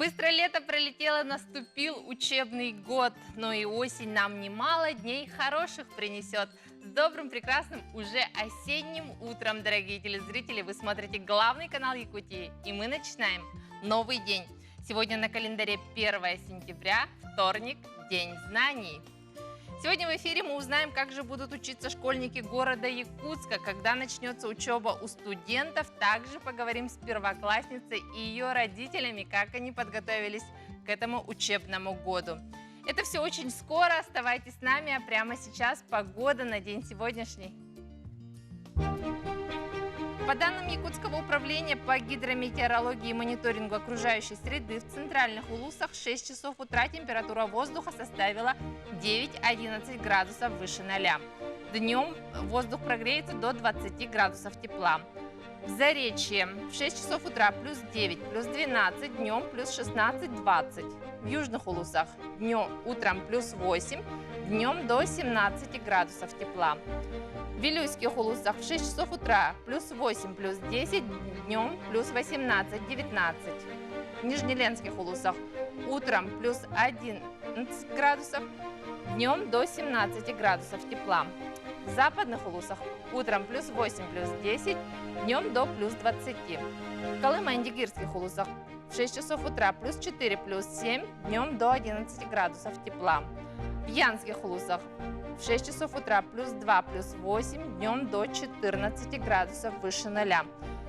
Быстро лето пролетело, наступил учебный год, но и осень нам немало дней хороших принесет. С добрым, прекрасным, уже осенним утром, дорогие телезрители, вы смотрите главный канал Якутии, и мы начинаем новый день. Сегодня на календаре 1 сентября, вторник, День знаний. Сегодня в эфире мы узнаем, как же будут учиться школьники города Якутска, когда начнется учеба у студентов. Также поговорим с первоклассницей и ее родителями, как они подготовились к этому учебному году. Это все очень скоро, оставайтесь с нами, а прямо сейчас погода на день сегодняшний. По данным Якутского управления по гидрометеорологии и мониторингу окружающей среды, в центральных улусах в 6 часов утра температура воздуха составила 9-11 градусов выше 0. Днем воздух прогреется до 20 градусов тепла. В Заречье в 6 часов утра плюс 9, плюс 12, днем плюс 16-20. В южных улусах утром плюс 8, днем до 17 градусов тепла. В Вилюйских улусах в 6 часов утра плюс 8, плюс 10, днем плюс 18-19. В Нижнеленских улусах утром плюс 11 градусов, днем до 17 градусов тепла. В западных улусах утром плюс 8, плюс 10, днем до плюс 20. В Колыма-Индигирских улусах в 6 часов утра плюс 4, плюс 7, днем до 11 градусов тепла. В Янских улусах в 6 часов утра плюс 2, плюс 8, днем до 14 градусов выше 0.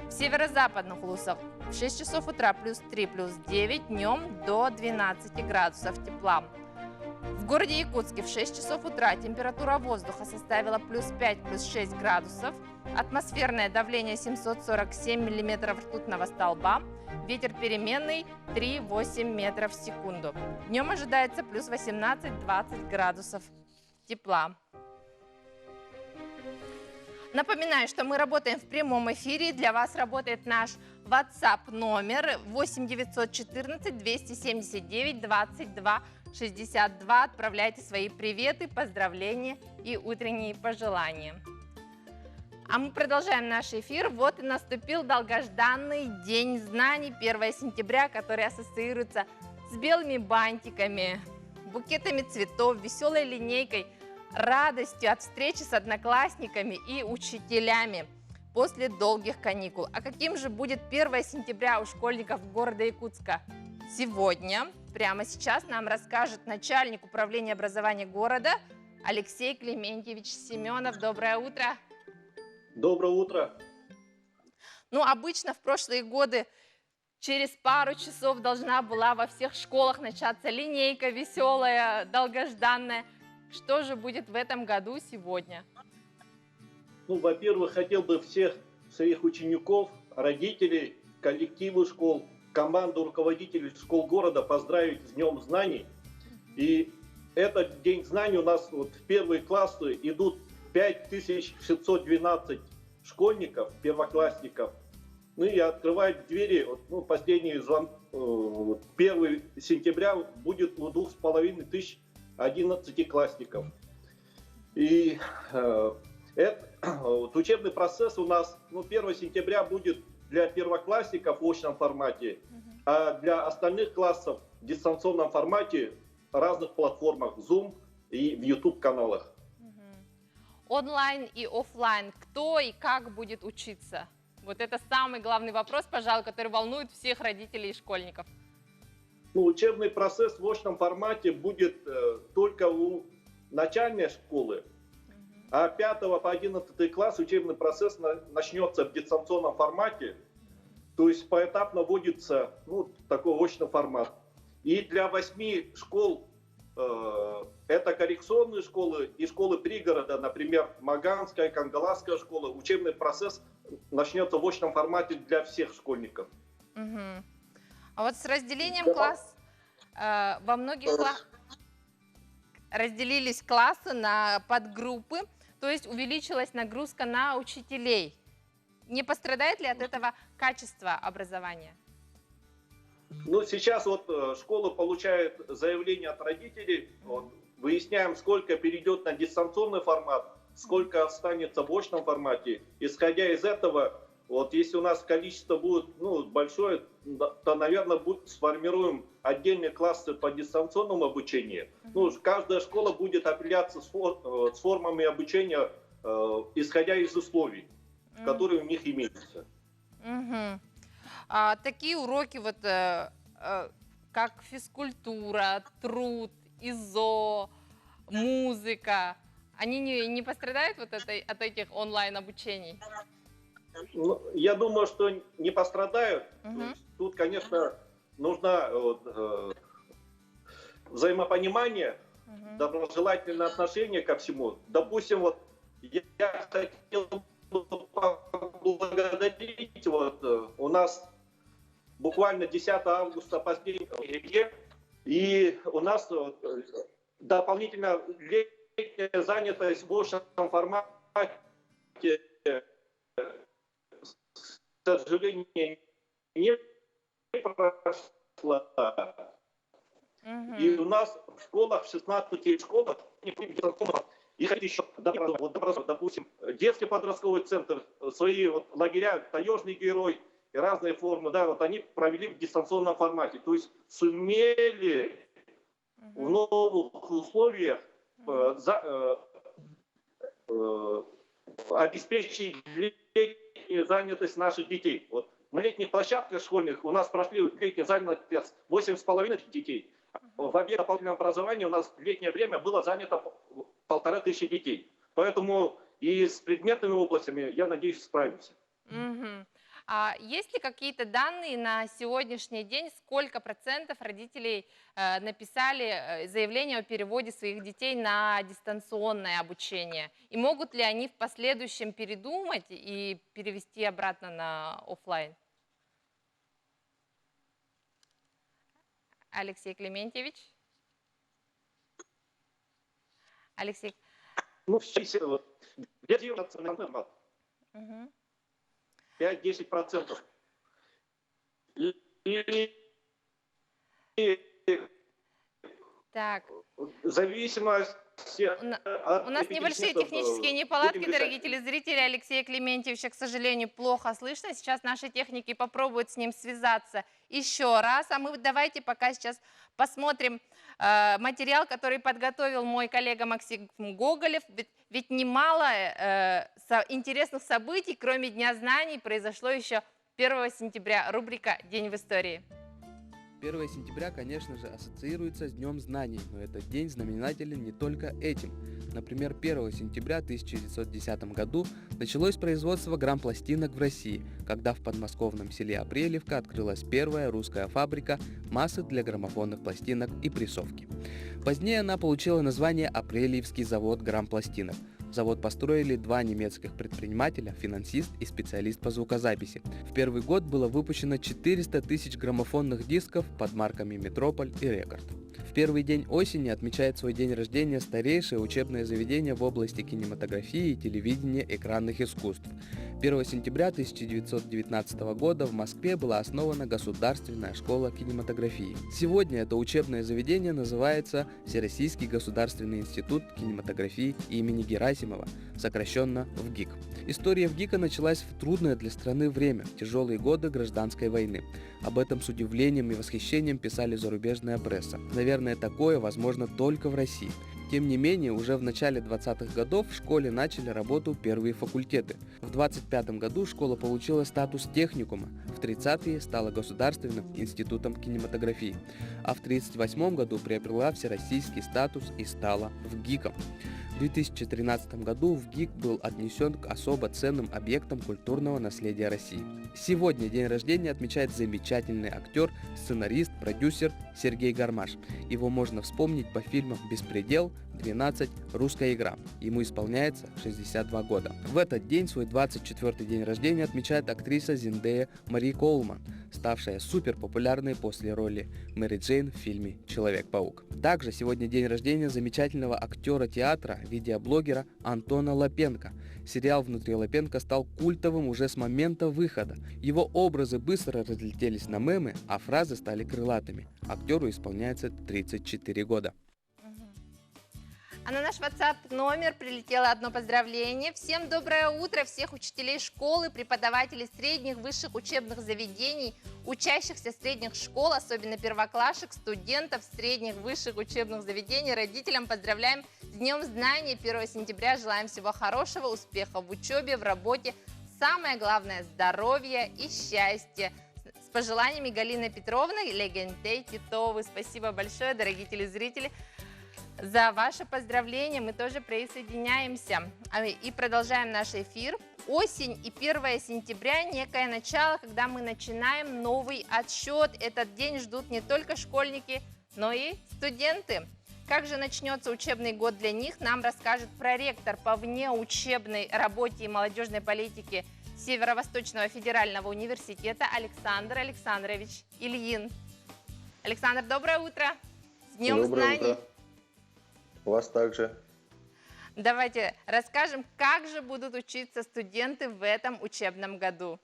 В северо-западных улусах в 6 часов утра плюс 3, плюс 9, днем до 12 градусов тепла. В городе Якутске в 6 часов утра температура воздуха составила плюс 5, плюс 6 градусов, атмосферное давление 747 миллиметров ртутного столба, ветер переменный 3,8 метров в секунду. Днем ожидается плюс 18-20 градусов тепла. Напоминаю, что мы работаем в прямом эфире. Для вас работает наш WhatsApp номер 8 914 279 22 62. Отправляйте свои приветы, поздравления и утренние пожелания. А мы продолжаем наш эфир. Вот и наступил долгожданный День знаний, 1 сентября, который ассоциируется с белыми бантиками, букетами цветов, веселой линейкой, радостью от встречи с одноклассниками и учителями после долгих каникул. А каким же будет 1 сентября у школьников города Якутска? Сегодня, прямо сейчас нам расскажет начальник управления образования города Алексей Клементьевич Семенов. Доброе утро. Доброе утро. Ну, обычно в прошлые годы через пару часов должна была во всех школах начаться линейка веселая, долгожданная. Что же будет в этом году сегодня? Ну, во-первых, хотел бы всех своих учеников, родителей, коллективы школ, команду руководителей школ города поздравить с Днем знаний. И этот День знаний у нас вот в первые классы идут 5612 школьников, первоклассников. Ну и открывают двери, ну, последний звонок, 1 сентября будет у 2500 11-классников. И учебный процесс у нас 1 сентября будет для первоклассников в очном формате, а для остальных классов в дистанционном формате в разных платформах Zoom и в YouTube-каналах. Онлайн и офлайн. Кто и как будет учиться? Вот это самый главный вопрос, пожалуй, который волнует всех родителей и школьников. Ну, учебный процесс в очном формате будет только у начальной школы, а 5 по 11 класс учебный процесс начнется в дистанционном формате, то есть поэтапно вводится такой очный формат. И для 8 школ, это коррекционные школы и школы пригорода, например, Маганская, Кангаласская школа, учебный процесс начнется в очном формате для всех школьников. А вот с разделением класс, во многих разделились классы на подгруппы, то есть увеличилась нагрузка на учителей. Не пострадает ли от этого качество образования? Ну, сейчас вот школа получает заявление от родителей, выясняем, сколько перейдет на дистанционный формат, сколько останется в очном формате. Исходя из этого, вот если у нас количество будет большое, то, наверное, сформируем отдельные классы по дистанционному обучению. Каждая школа будет определяться с формами обучения, исходя из условий, которые у них имеются. Такие уроки, как физкультура, труд, ИЗО, музыка, они не пострадают от этих онлайн-обучений? Я думаю, что не пострадают. Тут, конечно, нужно взаимопонимание, доброжелательное отношение ко всему. Допустим, я хотел поблагодарить, у нас буквально 10 августа последний день, и у нас дополнительно летняя занятость в большем формате, к сожалению, не прошла. И у нас в школах, в 16 школах, и еще, допустим, детский подростковый центр, свои лагеря, таежный герой и разные формы, они провели в дистанционном формате. То есть сумели в новых условиях обеспечить летнюю занятость наших детей. На летних площадках школьных у нас прошли летнюю занятость 8,5 детей. В объекте дополнительного образования у нас в летнее время было занято 1500 детей. Поэтому и с предметными областями, я надеюсь, справимся. А есть ли какие-то данные на сегодняшний день, сколько процентов родителей написали заявление о переводе своих детей на дистанционное обучение? И могут ли они в последующем передумать и перевести обратно на офлайн? Алексей Клементьевич? Алексей. 5-10%. Так. Зависимость. У нас небольшие технические неполадки, дорогие телезрители. Алексея Клементьевича, к сожалению, плохо слышно. Сейчас наши техники попробуют с ним связаться еще раз. А мы давайте пока сейчас посмотрим материал, который подготовил мой коллега Максим Гоголев. Ведь немало интересных событий, кроме Дня знаний, произошло еще 1 сентября. Рубрика «День в истории». 1 сентября, конечно же, ассоциируется с Днем знаний, но этот день знаменателен не только этим. Например, 1 сентября 1910 году началось производство грампластинок в России, когда в подмосковном селе Апрелевка открылась первая русская фабрика массы для граммофонных пластинок и прессовки. Позднее она получила название Апрелевский завод грампластинок. Завод построили два немецких предпринимателя, финансист и специалист по звукозаписи. В первый год было выпущено 400 тысяч граммофонных дисков под марками «Метрополь» и «Рекорд». В первый день осени отмечает свой день рождения старейшее учебное заведение в области кинематографии и телевидения экранных искусств. 1 сентября 1919 года в Москве была основана Государственная школа кинематографии. Сегодня это учебное заведение называется Всероссийский государственный институт кинематографии имени Герасимова, сокращенно ВГИК. История ВГИКа началась в трудное для страны время, в тяжелые годы гражданской войны. Об этом с удивлением и восхищением писали зарубежная пресса. Наверное, такое возможно только в России. Тем не менее, уже в начале 20-х годов в школе начали работу первые факультеты. В 25 году школа получила статус техникума, в 30-е стала Государственным институтом кинематографии, а в 1938 году приобрела всероссийский статус и стала ВГИКом. В 2013 году ВГИК был отнесен к особо ценным объектам культурного наследия России. Сегодня день рождения отмечает замечательный актер, сценарист, продюсер Сергей Гармаш. Его можно вспомнить по фильмам «Беспредел», «12», «Русская игра». Ему исполняется 62 года. В этот день свой 24-й день рождения отмечает актриса Зендея Мари Коулман, ставшая суперпопулярной после роли Мэри Джейн в фильме «Человек-паук». Также сегодня день рождения замечательного актера театра, видеоблогера Антона Лапенко. Сериал «Внутри Лапенко» стал культовым уже с момента выхода. Его образы быстро разлетелись на мемы, а фразы стали крылатыми. Актеру исполняется 34 года. А на наш WhatsApp номер прилетело одно поздравление. Всем доброе утро, всех учителей школы, преподавателей средних, высших учебных заведений, учащихся средних школ, особенно первоклашек, студентов средних, высших учебных заведений, родителям поздравляем с Днем Знаний 1 сентября. Желаем всего хорошего, успехов в учебе, в работе. Самое главное – здоровья и счастья. С пожеланиями Галины Петровны, Легентей Титовы. Спасибо большое, дорогие телезрители, за ваше поздравление. Мы тоже присоединяемся и продолжаем наш эфир. Осень и 1 сентября – некое начало, когда мы начинаем новый отсчет. Этот день ждут не только школьники, но и студенты. Как же начнется учебный год для них, нам расскажет проректор по внеучебной работе и молодежной политике Северо-Восточного федерального университета Александр Александрович Ильин. Александр, доброе утро! С Днем Знаний! Доброе утро! У вас также. Давайте расскажем, как же будут учиться студенты в этом учебном году.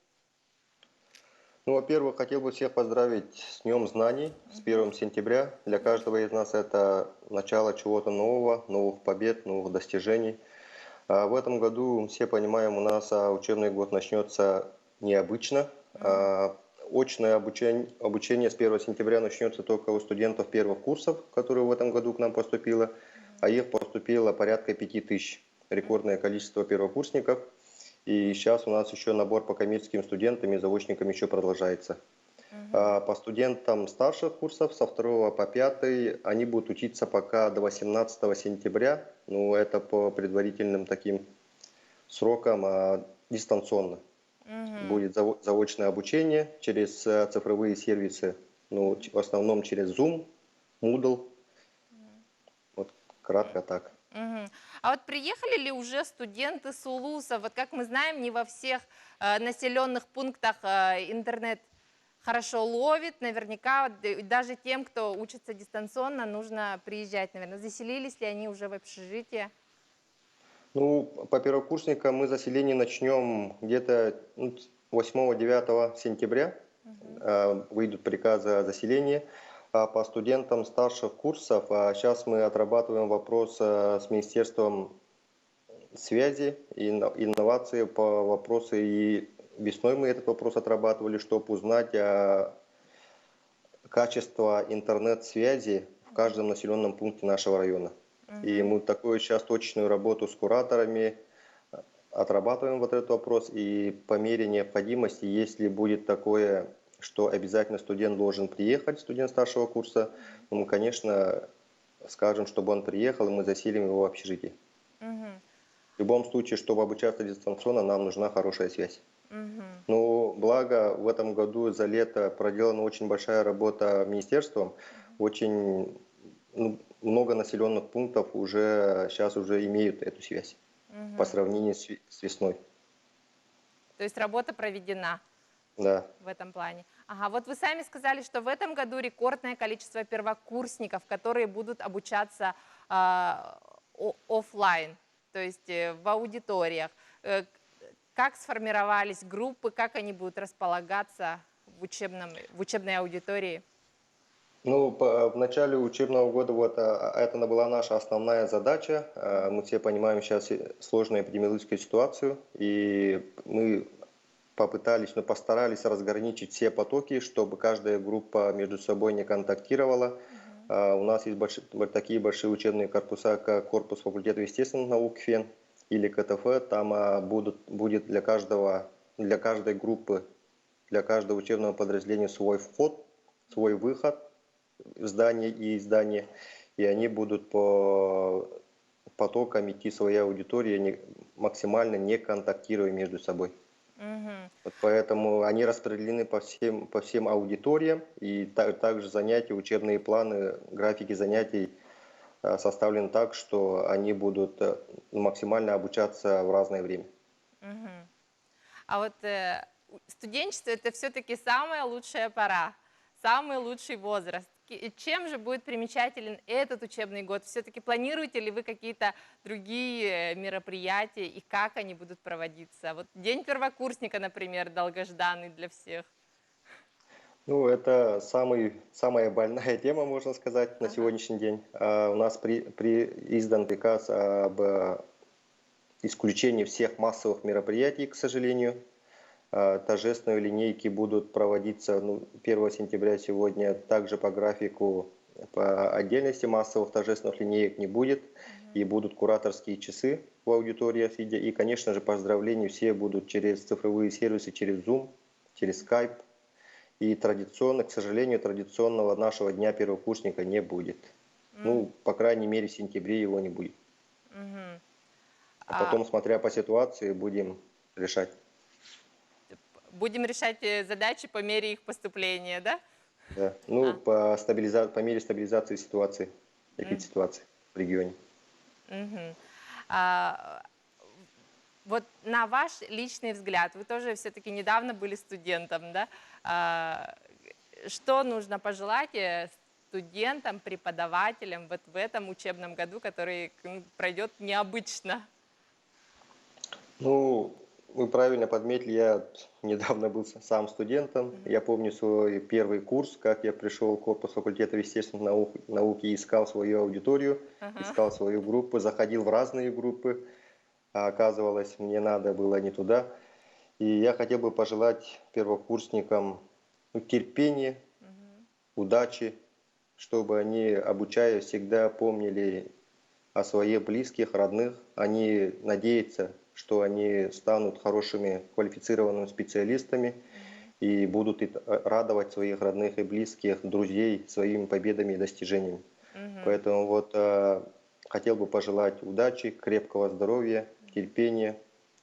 Ну, во-первых, хотел бы всех поздравить с Днем Знаний, с 1 сентября. Для каждого из нас это начало чего-то нового, новых побед, новых достижений. В этом году, все понимаем, у нас учебный год начнется необычно. Очное обучение с 1 сентября начнется только у студентов первых курсов, которые в этом году к нам поступило, а их поступило порядка 5000, рекордное количество первокурсников. И сейчас у нас еще набор по коммерческим студентам и заочникам еще продолжается. По студентам старших курсов со 2 по 5 они будут учиться пока до 18 сентября. Ну, это по предварительным таким срокам дистанционно. Будет заочное обучение через цифровые сервисы, ну, в основном через Zoom, Moodle. Вот кратко так. А вот приехали ли уже студенты с улусов? Вот как мы знаем, не во всех населенных пунктах интернет хорошо ловит. Наверняка даже тем, кто учится дистанционно, нужно приезжать, наверное. Заселились ли они уже в общежитие? Ну, по первокурсникам мы заселение начнем где-то 8-9 сентября. Выйдут приказы о заселении. А по студентам старших курсов сейчас мы отрабатываем вопрос с Министерством связи и инноваций по вопросу. И весной мы этот вопрос отрабатывали, чтобы узнать качество интернет-связи в каждом населенном пункте нашего района. И мы такую сейчас точную работу с кураторами отрабатываем вот этот вопрос. И по мере необходимости, если будет такое, что обязательно студент должен приехать, студент старшего курса, мы, конечно, скажем, чтобы он приехал, и мы заселим его в общежитие. В любом случае, чтобы обучаться дистанционно, нам нужна хорошая связь. Но благо в этом году за лето проделана очень большая работа министерством. Очень много населенных пунктов сейчас уже имеют эту связь по сравнению с весной. То есть работа проведена. Да. В этом плане. Ага, вот вы сами сказали, что в этом году рекордное количество первокурсников, которые будут обучаться офлайн, то есть в аудиториях. Как сформировались группы, как они будут располагаться в учебной аудитории? Ну, в начале учебного года это была наша основная задача. Мы все понимаем сейчас сложную эпидемиологическую ситуацию, и мы постарались разграничить все потоки, чтобы каждая группа между собой не контактировала. У нас есть такие большие учебные корпуса, как корпус факультета естественных наук ФЕН или КТФ. Там будет для каждой группы, для каждого учебного подразделения свой вход, свой выход в здание и из здания. И они будут по потокам идти в своей аудитории, максимально не контактируя между собой. Вот поэтому они распределены по всем аудиториям, и также занятия, учебные планы, графики занятий составлены так, что они будут максимально обучаться в разное время. А вот студенчество – это все-таки самая лучшая пора, самый лучший возраст. Чем же будет примечателен этот учебный год? Все-таки планируете ли вы какие-то другие мероприятия и как они будут проводиться? Вот День первокурсника, например, долгожданный для всех. Ну, это самая больная тема, можно сказать, на Ага. сегодняшний день. У нас издан приказ об исключении всех массовых мероприятий, к сожалению. Торжественные линейки будут проводиться 1 сентября сегодня также по графику. По отдельности массовых торжественных линеек не будет. И будут кураторские часы в аудиториях. И, конечно же, поздравления все будут через цифровые сервисы, через Zoom, через Skype. И традиционно, к сожалению, традиционного нашего дня первокурсника не будет. Ну, по крайней мере, в сентябре его не будет. Мгм. А потом, смотря по ситуации, будем решать. Будем решать задачи по мере их поступления, да? Да. Ну, по мере стабилизации ситуации, ситуации в регионе. Мгм. А, Вот на ваш личный взгляд, вы тоже все-таки недавно были студентом, да? Что нужно пожелать студентам, преподавателям вот в этом учебном году, который пройдет необычно? Ну, вы правильно подметили, я недавно был сам студентом. Я помню свой первый курс, как я пришел в корпус факультета естественных наук и искал свою аудиторию, Ага. искал свою группу, заходил в разные группы, а оказывалось, мне надо было не туда. И я хотел бы пожелать первокурсникам терпения, удачи, чтобы они, обучаясь, всегда помнили о своих близких, родных. Они надеются, что они станут хорошими квалифицированными специалистами и будут радовать своих родных и близких, друзей своими победами и достижениями. Поэтому вот хотел бы пожелать удачи, крепкого здоровья, терпения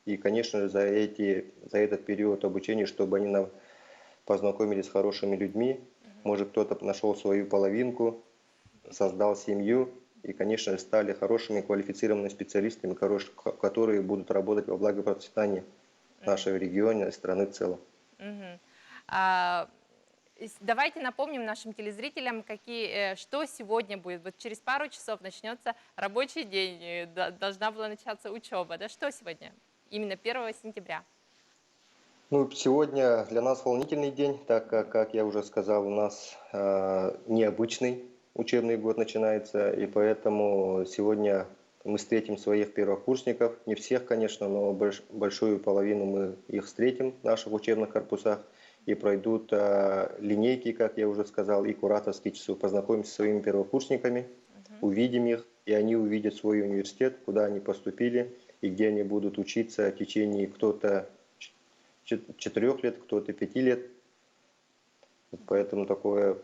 и, конечно же, за этот период обучения, чтобы они познакомились с хорошими людьми, может, кто-то нашел свою половинку, создал семью и, конечно же, стали хорошими квалифицированными специалистами, которые будут работать во благо процветания нашего региона и страны в целом. Давайте напомним нашим телезрителям, что сегодня будет. Вот через пару часов начнется рабочий день, должна была начаться учеба. Да? Что сегодня? Именно 1 сентября. Ну, сегодня для нас волнительный день, так как я уже сказал, у нас необычный учебный год начинается, и поэтому сегодня мы встретим своих первокурсников, не всех, конечно, но большую половину мы их встретим в наших учебных корпусах, и пройдут линейки, как я уже сказал, и кураторские часы, познакомимся со своими первокурсниками, увидим их, и они увидят свой университет, куда они поступили, и где они будут учиться в течение кто-то 4 лет, кто-то 5 лет. Поэтому такое,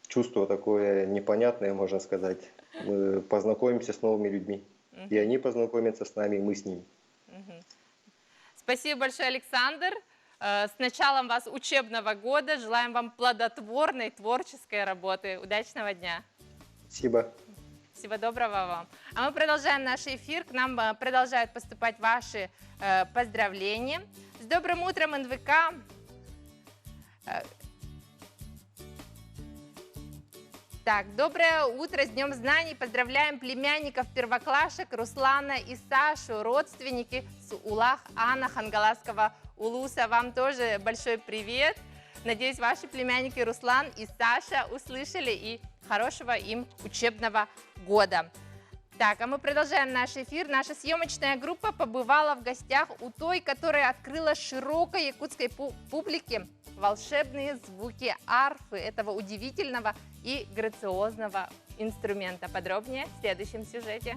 чувство такое непонятное, можно сказать. Мы познакомимся с новыми людьми. И они познакомятся с нами, и мы с ними. Спасибо большое, Александр. С началом вас учебного года. Желаем вам плодотворной творческой работы. Удачного дня. Спасибо. Всего доброго вам. А мы продолжаем наш эфир. К нам продолжают поступать ваши поздравления. С добрым утром, НВК. Так, доброе утро, с Днем Знаний. Поздравляем племянников первоклашек Руслана и Сашу, родственники с Улах-Ана Хангаласского улуса. Вам тоже большой привет. Надеюсь, ваши племянники Руслан и Саша услышали, и хорошего им учебного года. Так, а мы продолжаем наш эфир. Наша съемочная группа побывала в гостях у той, которая открыла широкой якутской публике волшебные звуки арфы, этого удивительного и грациозного инструмента. Подробнее в следующем сюжете.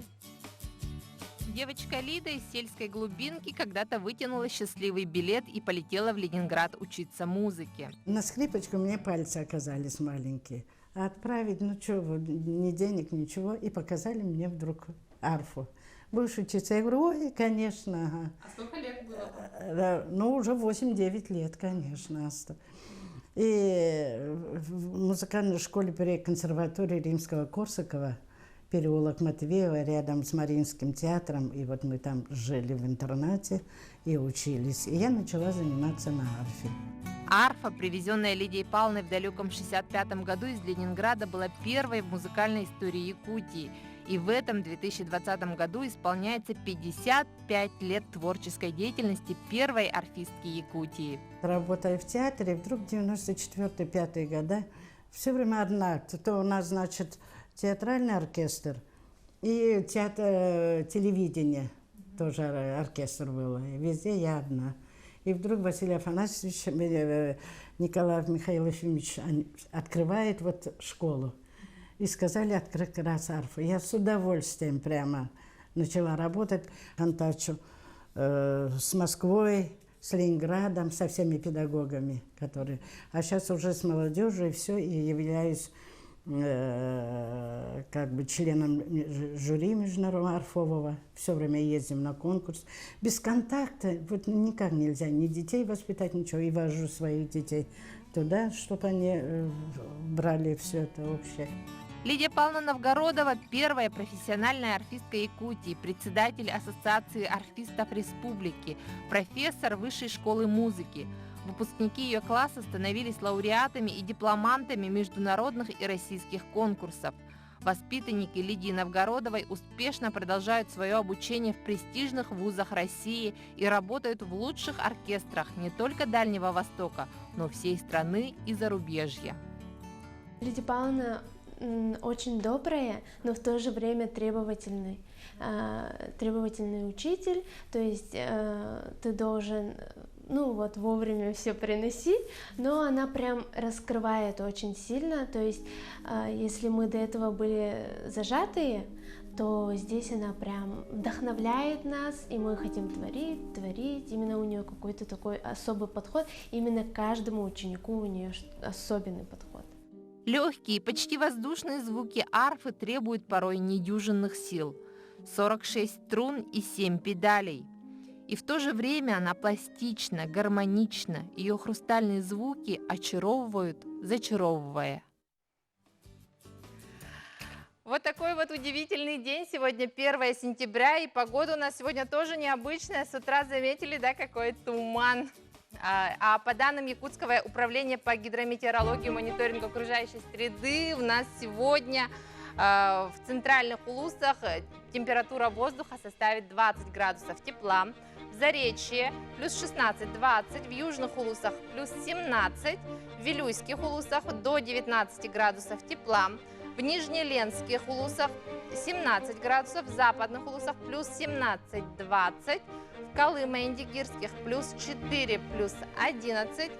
Девочка Лида из сельской глубинки когда-то вытянула счастливый билет и полетела в Ленинград учиться музыке. На скрипочку мне пальцы оказались маленькие. А отправить, ни денег, ничего. И показали мне вдруг арфу. Будешь учиться? Я говорю, ой, конечно. Ага. А сколько лет было? Уже 8-9 лет, конечно. И в музыкальной школе при консерватории Римского-Корсакова, переулок Матвеева, рядом с Мариинским театром. И вот мы там жили в интернате и учились. И я начала заниматься на арфе. Арфа, привезенная Лидией Павловной в далеком 1965 году из Ленинграда, была первой в музыкальной истории Якутии. И в этом 2020 году исполняется 55 лет творческой деятельности первой орфистки Якутии. Работая в театре, вдруг 94-5 года, все время одна. То у нас, значит, театральный оркестр и телевидение, тоже оркестр был. И везде я одна. И вдруг Василий Афанасьевич, Николай Михайлович открывает вот школу. И сказали открыть как раз арфу. Я с удовольствием прямо начала работать, контачу с Москвой, с Ленинградом, со всеми педагогами, которые... А сейчас уже с молодежью и все, и являюсь как бы членом жюри международного арфового. Все время ездим на конкурс. Без контакта вот никак нельзя ни детей воспитать, ничего. И вожу своих детей туда, чтобы они брали все это общее. Лидия Павловна Новгородова – первая профессиональная орфистка Якутии, председатель Ассоциации орфистов Республики, профессор Высшей школы музыки. Выпускники ее класса становились лауреатами и дипломантами международных и российских конкурсов. Воспитанники Лидии Новгородовой успешно продолжают свое обучение в престижных вузах России и работают в лучших оркестрах не только Дальнего Востока, но всей страны и зарубежья. Лидия Павловна очень добрая, но в то же время требовательный учитель, то есть ты должен вовремя все приносить, но она прям раскрывает очень сильно, то есть если мы до этого были зажатые, то здесь она прям вдохновляет нас, и мы хотим творить, именно у нее какой-то такой особый подход, именно к каждому ученику у нее особенный подход. Легкие, почти воздушные звуки арфы требуют порой недюжинных сил. 46 струн и 7 педалей. И в то же время она пластична, гармонична. Ее хрустальные звуки очаровывают, зачаровывая. Вот такой вот удивительный день. Сегодня 1 сентября, и погода у нас сегодня тоже необычная. С утра заметили, да, какой туман. А по данным Якутского управления по гидрометеорологии и мониторингу окружающей среды, у нас сегодня в центральных улусах температура воздуха составит 20 градусов тепла, в Заречье плюс 16-20, в южных улусах плюс 17, в Вилюйских улусах до 19 градусов тепла, в Нижнеленских улусах 17 градусов, в западных улусах плюс 17-20, в Колымо-Индигирских плюс 4, плюс 11,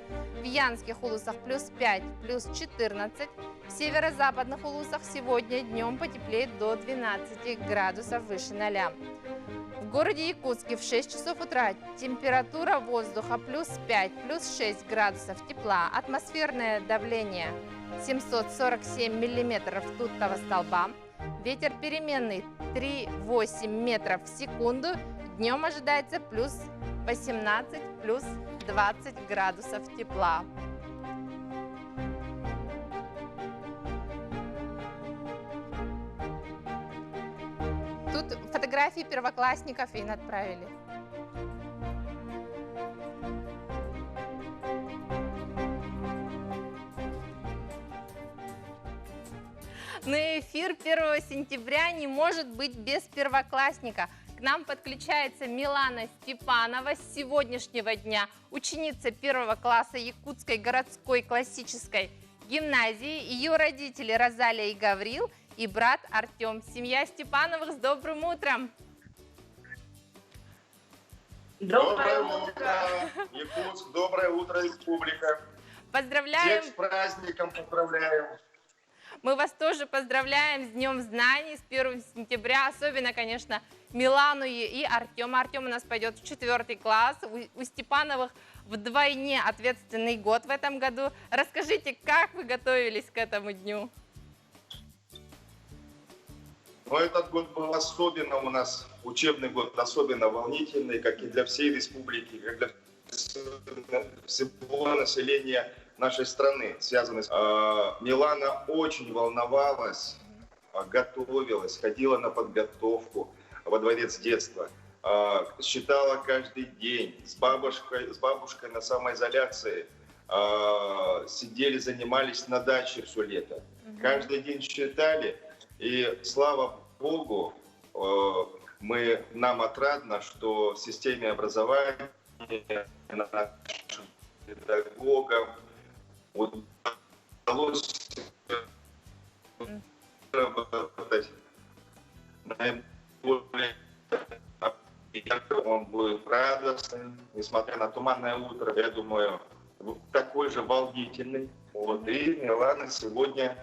в Янских улусах плюс 5, плюс 14, в северо-западных улусах сегодня днем потеплеет до 12 градусов выше 0. В городе Якутске в 6 часов утра температура воздуха плюс 5, плюс 6 градусов тепла, атмосферное давление 747 миллиметров ртутного столба, ветер переменный 3,8 метров в секунду, днем ожидается плюс 18, плюс 20 градусов тепла. Тут фотографии первоклассников им отправили. Но эфир 1 сентября не может быть без первоклассника. К нам подключается Милана Степанова с сегодняшнего дня, ученица 1 класса Якутской городской классической гимназии. Ее родители Розалия и Гаврил и брат Артем. Семья Степановых, с добрым утром! Доброе утро, Якутск, доброе утро, республика. Поздравляем! Всех с праздником поздравляем. Мы вас тоже поздравляем с Днем знаний, с 1 сентября, особенно, конечно, Милану и Артема. Артем у нас пойдет в 4 класс, у Степановых вдвойне ответственный год в этом году. Расскажите, как вы готовились к этому дню? Но этот год был особенно у нас, учебный год особенно волнительный, как и для всей республики, как для всего населения нашей страны, связанной с... Милана очень волновалась, готовилась, ходила на подготовку во дворец детства, считала каждый день с бабушкой на самоизоляции, сидели, занимались на даче все лето. Каждый день считали, и слава Богу, нам отрадно, что в системе образования нашим педагогам удалось работать наиболее, он будет радостный, несмотря на туманное утро, я думаю, такой же волнительный. Вот. И Милана сегодня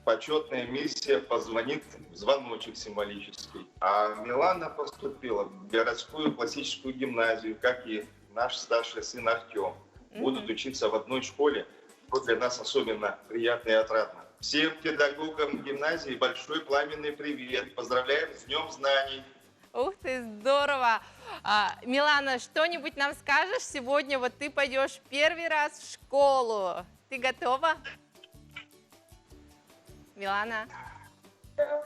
почетная миссия позвонит в звоночек символический. А Милана поступила в городскую классическую гимназию, как и наш старший сын Артем. Будут учиться в одной школе, что для нас особенно приятно и отрадно. Всем педагогам гимназии большой пламенный привет. Поздравляем с Днем Знаний. Ух ты, здорово! Милана, что-нибудь нам скажешь? Сегодня вот ты пойдешь первый раз в школу. Ты готова? Милана? Да.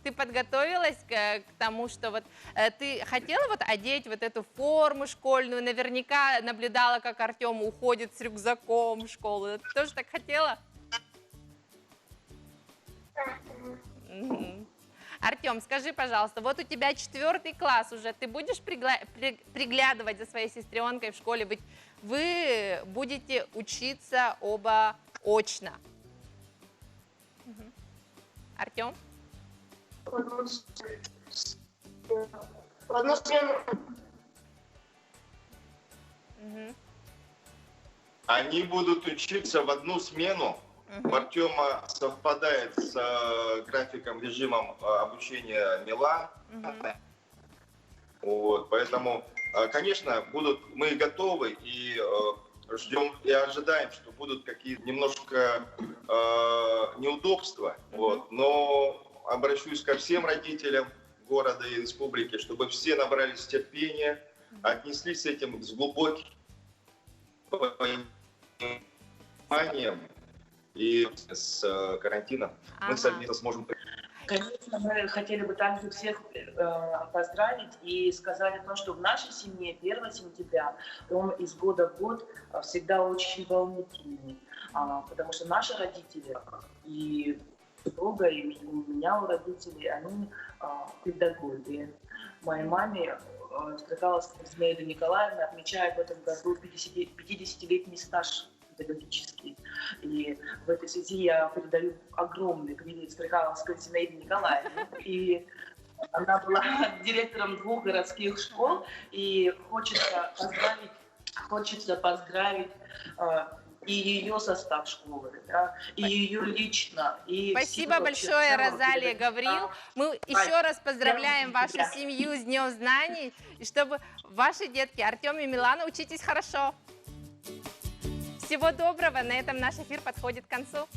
Ты подготовилась к тому, что вот ты хотела вот одеть вот эту форму школьную, наверняка наблюдала, как Артем уходит с рюкзаком в школу. Ты тоже так хотела? Артем, скажи, пожалуйста, вот у тебя 4 класс уже, ты будешь приглядывать за своей сестренкой в школе? Ведь вы будете учиться оба очно. Артем? В одну смену. Они будут учиться в одну смену. У Артема совпадает с графиком, режимом обучения Миланы. Вот, поэтому, конечно, мы готовы и ждем и ожидаем, что будут какие-то немножко неудобства. Вот, но обращусь ко всем родителям города и республики, чтобы все набрались терпения, отнеслись с этим с глубоким пониманием. И с карантином мы совместно сможем... Конечно, мы хотели бы также всех поздравить и сказать о том, что в нашей семье 1 сентября, он из года в год всегда очень волнительный, потому что наши родители и супруга, и у меня у родителей, они педагоги. Моей маме Стрыкаловская Зинаида Николаевна отмечает в этом году 50-летний стаж педагогический. И в этой связи я передаю огромный привет Стрыкаловской Зинаиде Николаевне. И она была директором 2 городских школ, и хочется поздравить и ее состав школы, да, и ее лично. И спасибо большое, Розалия Гаврил. Мы еще раз поздравляем вашу семью с Днем Знаний, и чтобы ваши детки Артем и Милана учитесь хорошо. Всего доброго, на этом наш эфир подходит к концу.